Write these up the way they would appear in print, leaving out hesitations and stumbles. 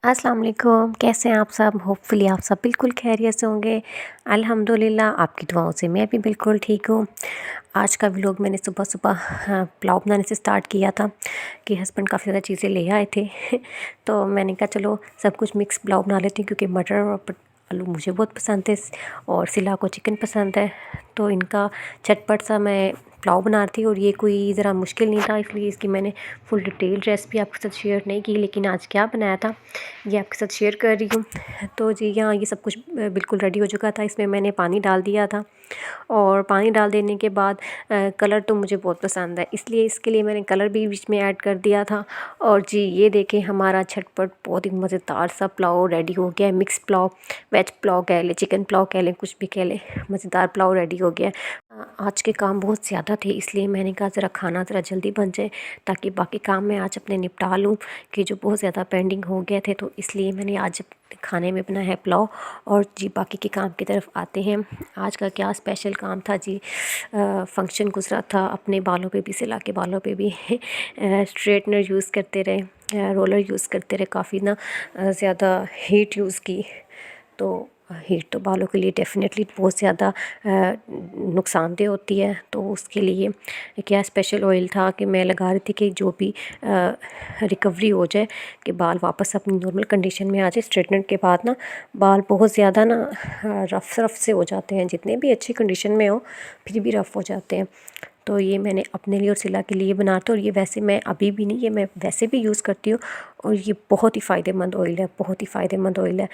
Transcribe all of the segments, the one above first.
अस्सलाम वालेकुम। कैसे हैं आप सब? होपफुली आप सब बिल्कुल खैरियत से होंगे। अल्हम्दुलिल्लाह आपकी दुआओं से मैं भी बिल्कुल ठीक हूँ। आज का व्लॉग मैंने सुबह-सुबह पुलाव बनाने से स्टार्ट किया था कि हस्बैंड काफ़ी ज़्यादा चीज़ें ले आए थे तो मैंने कहा चलो सब कुछ मिक्स पुलाव बना लेती हूँ, क्योंकि मटर और आलू मुझे बहुत पसंद है और सिला को चिकन पसंद है। तो इनका झटपट सा मैं पुलाव बना रही थी और ये कोई ज़रा मुश्किल नहीं था, इसलिए इसकी मैंने फुल डिटेल रेसिपी आपके साथ शेयर नहीं की। लेकिन आज क्या बनाया था ये आपके साथ शेयर कर रही हूँ। तो जी यहाँ ये सब कुछ बिल्कुल रेडी हो चुका था। इसमें मैंने पानी डाल दिया था और पानी डाल देने के बाद कलर तो मुझे बहुत पसंद है, इसलिए इसके लिए मैंने कलर भी बीच में ऐड कर दिया था। और जी ये देखें हमारा झटपट बहुत ही मज़ेदार सा पुलाव रेडी हो गया है। मिक्स पुलाव, वेज पुलाव कह लें, चिकन पुलाव कह लें, कुछ भी कह लें, मज़ेदार पुलाव रेडी हो गया है। आज के काम बहुत ज़्यादा थे, इसलिए मैंने कहा ज़रा खाना ज़रा जल्दी बन जाए ताकि बाकी काम मैं आज अपने निपटा लूँ, कि जो बहुत ज़्यादा पेंडिंग हो गए थे। तो इसलिए मैंने आज खाने में बनाया है पुलाव। और जी बाकी के काम की तरफ आते हैं। आज का क्या स्पेशल काम था जी, फंक्शन गुजरा था, अपने बालों पे भी, सिला के बालों पे भी स्ट्रेटनर यूज़ करते रहे, रोलर यूज़ करते रहे, काफ़ी ना ज़्यादा हीट यूज़ की। तो हीट तो बालों के लिए डेफ़िनेटली बहुत ज़्यादा नुकसानदेह होती है। तो उसके लिए क्या स्पेशल ऑयल था कि मैं लगा रही थी कि जो भी रिकवरी हो जाए, कि बाल वापस अपनी नॉर्मल कंडीशन में आ जाए। स्ट्रेटनर के बाद ना बाल बहुत ज़्यादा ना रफ़ रफ़ से हो जाते हैं, जितने भी अच्छी कंडीशन में हो फिर भी रफ़ हो जाते हैं। तो ये मैंने अपने लिए और सिला के लिए बनाते, और ये वैसे मैं अभी भी नहीं, ये मैं वैसे भी यूज़ करती हूँ। और ये बहुत ही फ़ायदेमंद ऑयल है, बहुत ही फ़ायदेमंद ऑयल है।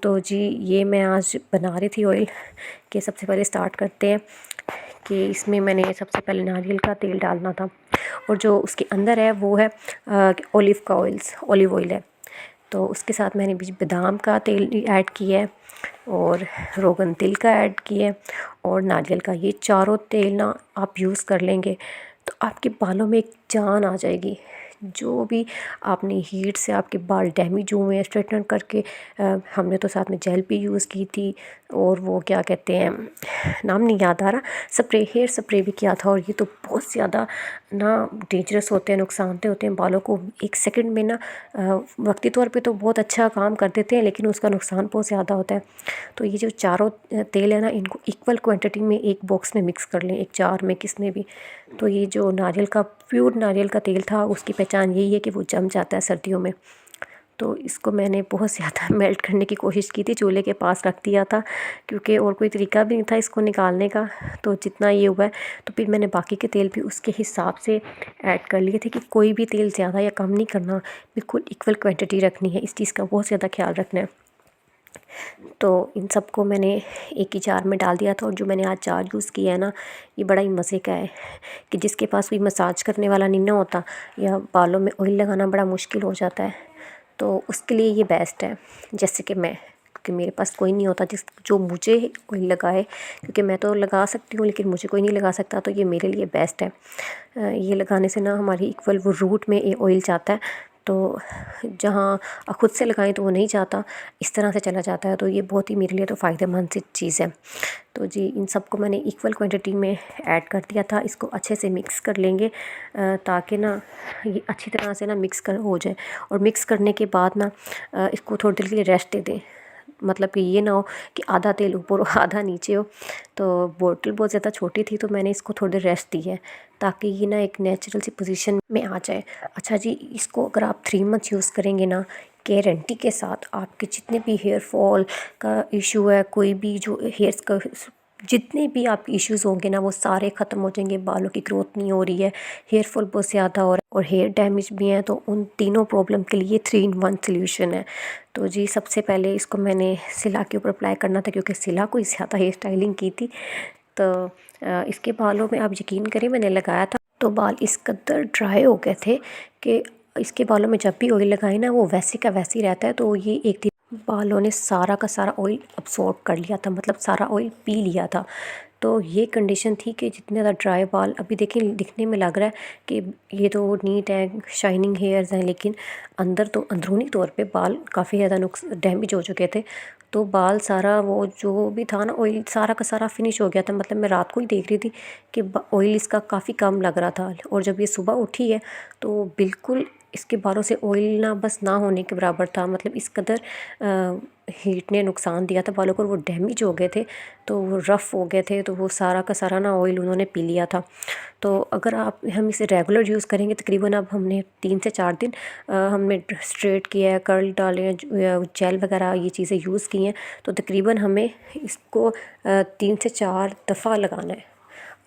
तो जी ये मैं आज बना रही थी ऑयल, कि सबसे पहले स्टार्ट करते हैं कि इसमें मैंने सबसे पहले नारियल का तेल डालना था, और जो उसके अंदर है वो है ऑलिव ऑयल है। तो उसके साथ मैंने बीच बादाम का तेल ऐड किया है, और रोगन तिल का ऐड किया है, और नारियल का। ये चारों तेल ना आप यूज़ कर लेंगे तो आपके बालों में एक जान आ जाएगी। जो भी आपने हीट से आपके बाल डैमेज हुए हैं स्ट्रेटन करके, हमने तो साथ में जेल भी यूज़ की थी, और वो क्या कहते हैं, नाम नहीं याद आ रहा, स्प्रे, हेयर स्प्रे भी किया था। और ये तो बहुत ज़्यादा ना डेंजरस होते हैं, नुकसानदेह होते हैं बालों को। एक सेकंड में ना वक्ती तौर पे तो बहुत अच्छा काम कर देते हैं, लेकिन उसका नुकसान बहुत ज़्यादा होता है। तो ये जो चारों तेल है ना, इनको इक्वल क्वांटिटी में एक बॉक्स में मिक्स कर लें, एक जार में, किसमें भी। तो ये जो नारियल का, प्योर नारियल का तेल था, उसकी पहचान यही है कि वो जम जाता है सर्दियों में। तो इसको मैंने बहुत ज़्यादा मेल्ट करने की कोशिश की थी, चूल्हे के पास रख दिया था, क्योंकि और कोई तरीका भी नहीं था इसको निकालने का। तो जितना ये हुआ है, तो फिर मैंने बाकी के तेल भी उसके हिसाब से ऐड कर लिए थे, कि कोई भी तेल ज़्यादा या कम नहीं करना, बिल्कुल इक्वल क्वांटिटी रखनी है। इस चीज़ का बहुत ज़्यादा ख्याल रखना है। तो इन सबको मैंने एक ही जार में डाल दिया था। और जो मैंने आज जार यूज़ किया है ना, ये बड़ा ही मज़े का है, कि जिसके पास कोई मसाज करने वाला नहीं ना होता, या बालों में ऑयल लगाना बड़ा मुश्किल हो जाता है, तो उसके लिए ये बेस्ट है। जैसे कि मैं, क्योंकि मेरे पास कोई नहीं होता जो मुझे ऑयल लगाए, क्योंकि मैं तो लगा सकती हूँ लेकिन मुझे कोई नहीं लगा सकता, तो ये मेरे लिए बेस्ट है। ये लगाने से ना हमारी इक्वल वो रूट में ये ऑयल जाता है, तो जहाँ खुद से लगाएं तो वो नहीं जाता, इस तरह से चला जाता है। तो ये बहुत ही मेरे लिए तो फ़ायदेमंद सी चीज़ है। तो जी इन सबको मैंने इक्वल क्वांटिटी में ऐड कर दिया था। इसको अच्छे से मिक्स कर लेंगे, ताकि ना ये अच्छी तरह से ना मिक्स कर हो जाए। और मिक्स करने के बाद ना इसको थोड़ी देर के लिए रेस्ट दे दें, मतलब कि ये ना हो कि आधा तेल ऊपर हो आधा नीचे हो। तो बोतल बहुत ज़्यादा छोटी थी, तो मैंने इसको थोड़ी देर रेस्ट दी है, ताकि ये ना एक नेचुरल सी पोजीशन में आ जाए। अच्छा जी, इसको अगर आप 3 मंथ यूज़ करेंगे ना, गारंटी के साथ, आपके जितने भी हेयर फॉल का इशू है, कोई भी जो हेयर्स का जितने भी आपके इश्यूज़ होंगे ना, वो सारे ख़त्म हो जाएंगे। बालों की ग्रोथ नहीं हो रही है, हेयर फॉल बहुत ज़्यादा हो रहा है, और हेयर डैमेज भी हैं, तो उन तीनों प्रॉब्लम के लिए 3 in 1 सोल्यूशन है। तो जी सबसे पहले इसको मैंने सिला के ऊपर अप्लाई करना था, क्योंकि सिला कोई ज़्यादा हेयर स्टाइलिंग की थी। तो इसके बालों में आप यकीन करें, मैंने लगाया था तो बाल इस कदर ड्राई हो गए थे कि इसके बालों में जब भी ऑयल लगाए ना, वो वैसे का वैसे ही रहता है। तो ये एक दिन बालों ने सारा का सारा ऑयल अब्सॉर्ब कर लिया था, मतलब सारा ऑयल पी लिया था। तो ये कंडीशन थी कि जितने ज़्यादा ड्राई बाल, अभी देखिए दिखने में लग रहा है कि ये तो नीट है, शाइनिंग हेयर्स हैं, लेकिन अंदर तो अंदरूनी तौर पे बाल काफ़ी ज़्यादा डैमेज हो चुके थे। तो बाल सारा वो जो भी था ना, ऑयल सारा का सारा फिनिश हो गया था। मतलब मैं रात को ही देख रही थी कि ऑयल इसका काफ़ी कम लग रहा था, और जब ये सुबह उठी है तो बिल्कुल इसके बालों से ऑयल ना बस ना होने के बराबर था, मतलब इस कदर हीट ने नुकसान दिया था बालों को, वो डैमेज हो गए थे, तो वो रफ़ हो गए थे, तो वो सारा का सारा ना ऑयल उन्होंने पी लिया था। तो अगर हम इसे रेगुलर यूज़ करेंगे, तकरीबन अब हमने 3 से 4 दिन हमने स्ट्रेट किया है, कर्ल डाले हैं, जेल वगैरह ये चीज़ें यूज़ की हैं, तो तकरीबन हमें इसको 3 से 4 दफ़ा लगाना है।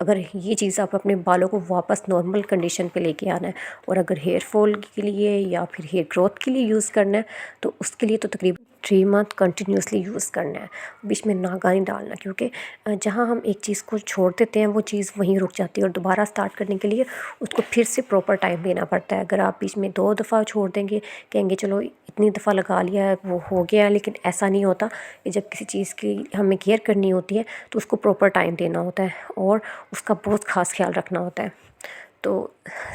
अगर ये चीज़ आप अपने बालों को वापस नॉर्मल कंडीशन पे लेके आना है, और अगर हेयर फॉल के लिए या फिर हेयर ग्रोथ के लिए यूज़ करना है, तो उसके लिए तो तकरीबन 3 मंथ कंटिन्यूसली यूज़ करना है, बीच में नागा नहीं डालना, क्योंकि जहाँ हम एक चीज़ को छोड़ देते हैं वो चीज़ वहीं रुक जाती है, और दोबारा स्टार्ट करने के लिए उसको फिर से प्रॉपर टाइम देना पड़ता है। अगर आप बीच में 2 दफ़ा छोड़ देंगे, कहेंगे चलो इतनी दफ़ा लगा लिया है वो हो गया है, लेकिन ऐसा नहीं होता कि जब किसी चीज़ की हमें केयर करनी होती है तो उसको प्रॉपर टाइम देना होता है और उसका बहुत ख़ास ख्याल रखना होता है। तो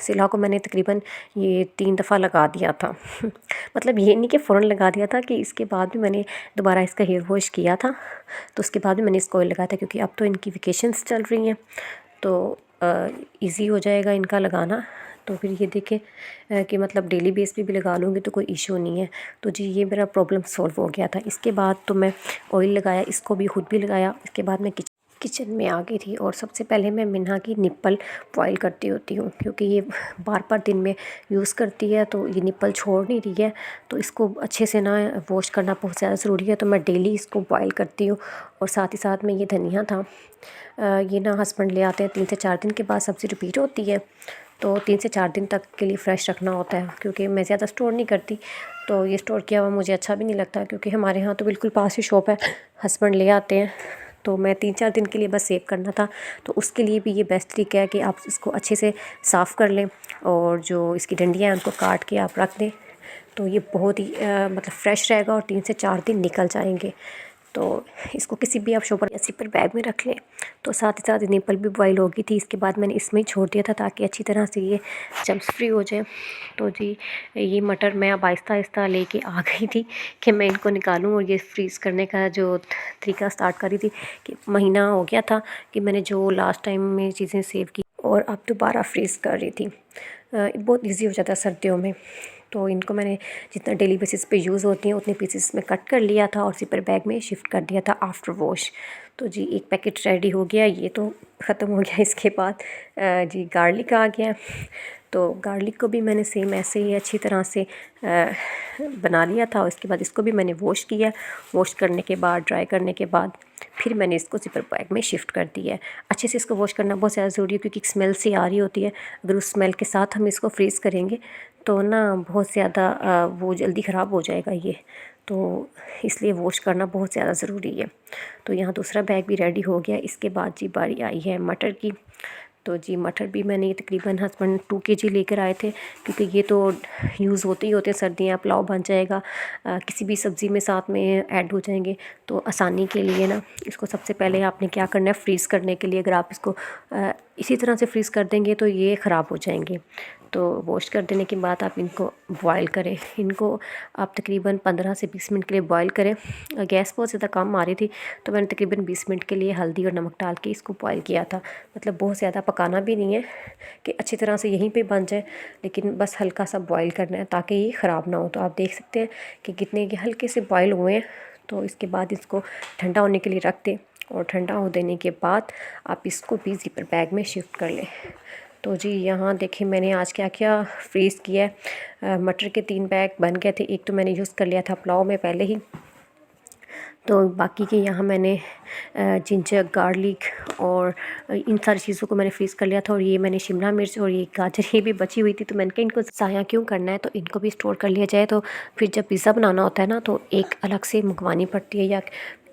सिला को मैंने तकरीबन ये 3 दफ़ा लगा दिया था मतलब ये नहीं कि फ़ौरन लगा दिया था, कि इसके बाद भी मैंने दोबारा इसका हेयर वॉश किया था, तो उसके बाद भी मैंने इसको ऑयल लगाया था, क्योंकि अब तो इनकी वेकेशंस चल रही हैं, तो ईज़ी हो जाएगा इनका लगाना। तो फिर ये देखें कि मतलब डेली बेस पे भी लगा लूँगी तो कोई इशू नहीं है। तो जी ये मेरा प्रॉब्लम सॉल्व हो गया था। इसके बाद तो मैं ऑयल लगाया, इसको भी खुद भी लगाया। इसके बाद मैं किचन में आ गई थी, और सबसे पहले मैं मिन्हा की निप्पल बॉयल करती होती हूँ, क्योंकि ये बार बार दिन में यूज़ करती है, तो ये निप्पल छोड़ नहीं रही है, तो इसको अच्छे से ना वॉश करना बहुत ज़्यादा ज़रूरी है। तो मैं डेली इसको बॉयल करती हूँ। और साथ ही साथ में ये धनिया था, ये ना हस्बैंड ले आते हैं, 3 से 4 दिन के बाद सब्ज़ी रिपीट होती है, तो 3 से 4 दिन तक के लिए फ़्रेश रखना होता है, क्योंकि मैं ज़्यादा स्टोर नहीं करती, तो ये स्टोर किया हुआ मुझे अच्छा भी नहीं लगता, क्योंकि हमारे यहाँ तो बिल्कुल पास ही शॉप है, हस्बैंड ले आते हैं, तो मैं 3-4 दिन के लिए बस सेव करना था। तो उसके लिए भी ये बेस्ट तरीका है कि आप इसको अच्छे से साफ़ कर लें, और जो इसकी डंडियाँ हैं उनको काट के आप रख दें, तो ये बहुत ही मतलब फ़्रेश रहेगा और 3 से 4 दिन निकल जाएंगे। तो इसको किसी भी आप शॉपर या सिपर बैग में रख लें। तो साथ ही साथ निप्पल भी बॉयल हो गई थी, इसके बाद मैंने इसमें ही छोड़ दिया था ताकि अच्छी तरह से ये जम्स फ्री हो जाए। तो जी ये मटर मैं अब आहिस्ता आहिस्ता लेके आ गई थी कि मैं इनको निकालूं, और ये फ्रीज़ करने का जो तरीका स्टार्ट कर रही थी, कि महीना हो गया था कि मैंने जो लास्ट टाइम में चीज़ें सेव की और अब दोबारा फ्रीज़ कर रही थी। बहुत ईजी हो जाता है सर्दियों में। तो इनको मैंने जितना डेली बेसिस पे यूज़ होती हैं उतने पीसेस में कट कर लिया था और ज़िपर बैग में शिफ्ट कर दिया था आफ्टर वॉश। तो जी एक पैकेट रेडी हो गया, ये तो ख़त्म हो गया। इसके बाद जी गार्लिक आ गया, तो गार्लिक को भी मैंने सेम ऐसे ही अच्छी तरह से बना लिया था। और इसके बाद इसको भी मैंने वॉश किया, वॉश करने के बाद ड्राई करने के बाद फिर मैंने इसको ज़िपर बैग में शिफ्ट कर दिया है। अच्छे से इसको वॉश करना बहुत ज़्यादा ज़रूरी है, क्योंकि स्मेल सी आ रही होती है। अगर उस स्मेल के साथ हम इसको फ्रीज़ करेंगे तो ना बहुत ज़्यादा वो जल्दी ख़राब हो जाएगा ये, तो इसलिए वॉश करना बहुत ज़्यादा ज़रूरी है। तो यहाँ दूसरा बैग भी रेडी हो गया। इसके बाद जी बारी आई है मटर की। तो जी मटर भी मैंने ये तकरीबन हस्बैंड 2 केजी लेकर आए थे, क्योंकि ये तो यूज़ होते ही होते हैं, सर्दियाँ पुलाव बन जाएगा, किसी भी सब्ज़ी में साथ में ऐड हो जाएंगे। तो आसानी के लिए ना इसको सबसे पहले आपने क्या करना है, फ्रीज़ करने के लिए अगर आप इसको इसी तरह से फ्रीज़ कर देंगे तो ये ख़राब हो जाएंगे। तो वॉश कर देने के बाद आप इनको बॉयल करें। इनको आप तकरीबन 15 से 20 मिनट के लिए बॉयल करें। गैस बहुत ज़्यादा कम आ रही थी, तो मैंने तकरीबन 20 मिनट के लिए हल्दी और नमक डाल के इसको बॉयल किया था। मतलब बहुत ज़्यादा पकाना भी नहीं है कि अच्छी तरह से यहीं पे बन जाए, लेकिन बस हल्का सा बॉयल करना है ताकि ये ख़राब ना हो। तो आप देख सकते हैं कि कितने के हल्के से बॉयल हुए हैं। तो इसके बाद इसको ठंडा होने के लिए रख दें, और ठंडा हो देने के बाद आप इसको भी ज़िपर बैग में शिफ्ट कर लें। तो जी यहाँ देखिए मैंने आज क्या क्या फ्रीज़ किया है। मटर के 3 बैग बन गए थे, एक तो मैंने यूज़ कर लिया था पुलाव में पहले ही, तो बाकी के यहाँ मैंने जिंजर गार्लिक और इन सारी चीज़ों को मैंने फ्रीज़ कर लिया था। और ये मैंने शिमला मिर्च और ये गाजर ये भी बची हुई थी, तो मैंने कहा इनको ज़ाया क्यों करना है, तो इनको भी स्टोर कर लिया जाए। तो फिर जब पिज़्ज़ा बनाना होता है ना, तो एक अलग से मंगवानी पड़ती है, या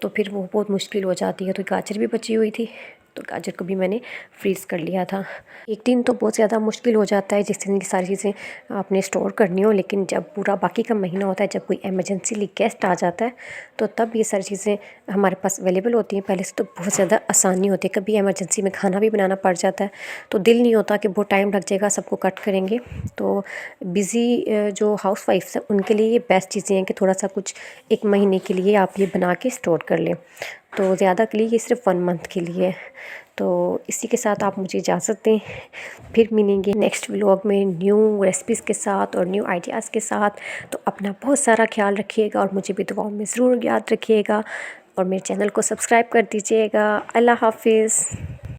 तो फिर वो बहुत मुश्किल हो जाती है। तो गाजर भी बची हुई थी, तो गाजर को भी मैंने फ्रीज़ कर लिया था। एक दिन तो बहुत ज़्यादा मुश्किल हो जाता है जिस दिन की सारी चीज़ें आपने स्टोर करनी हो, लेकिन जब पूरा बाकी का महीना होता है, जब कोई एमरजेंसीली गेस्ट आ जाता है, तो तब ये सारी चीज़ें हमारे पास अवेलेबल होती हैं। पहले से तो बहुत ज़्यादा आसानी होती है, कभी एमरजेंसी में खाना भी बनाना पड़ जाता है, तो दिल नहीं होता कि बहुत टाइम लग जाएगा सबको कट करेंगे। तो बिज़ी जो हाउस वाइफ्स हैं उनके लिए ये बेस्ट चीज़ें हैं कि थोड़ा सा कुछ 1 महीने के लिए आप ये बना के स्टोर कर लें। तो ज़्यादा के लिए ये सिर्फ 1 मंथ के लिए है। तो इसी के साथ आप मुझे इजाज़त दें, फिर मिलेंगे नेक्स्ट व्लॉग में न्यू रेसिपीज़ के साथ और न्यू आइडियाज़ के साथ। तो अपना बहुत सारा ख्याल रखिएगा और मुझे भी दुआओं में ज़रूर याद रखिएगा और मेरे चैनल को सब्सक्राइब कर दीजिएगा। अल्लाह हाफ़िज़।